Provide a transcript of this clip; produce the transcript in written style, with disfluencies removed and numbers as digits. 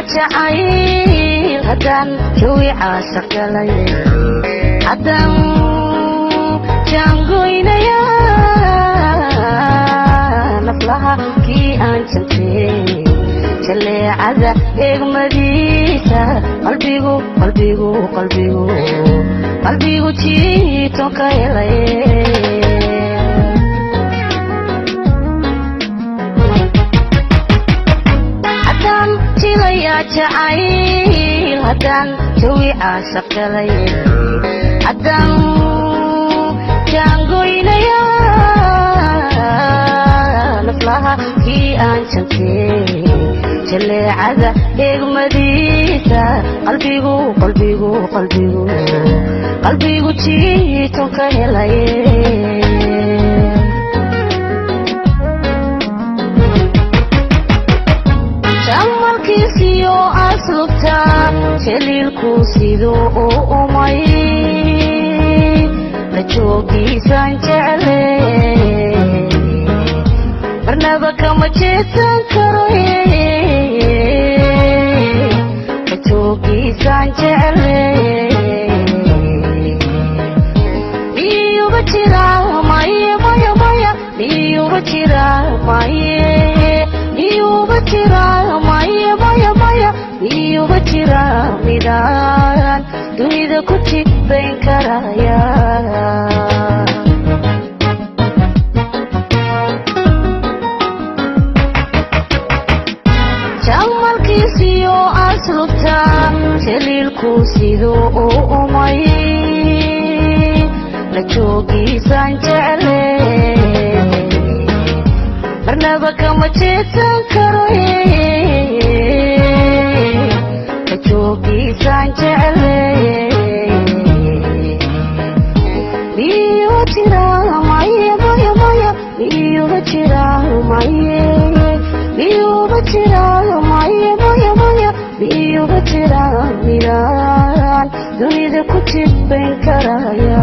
jacayl haddaan jawi caashaq galay haddaan jaangoynaya naflaha kii aan jantay jaleecada eegmadiisa qalbigu jiito ka helay jacayl haddaan jawi caashaq galay haddaan jaangoynaya naflaha kii aan jantay jaleecada eegmadiisa qalbigu jiito ka helay jamalkiisiyo aslubta jaliilku siduu u umay la joogiisaan jecle marnaba kama jeedsan karo la joogiisaan jecle miyuuba jira maye miyuuba jira maye miyuuba jira miyuuba jira midaan dunida ku jibbayn karaya jamalkiisiyo aslubta jaliilku siduu u umay la joogiisaan jecle marnaba kama jeedsan karo la joogiisaan jecle miyuuba jira maye miyuuba jira maye miyuuba jira maye miyuuba jira midaan dunida ku jibbayn karaya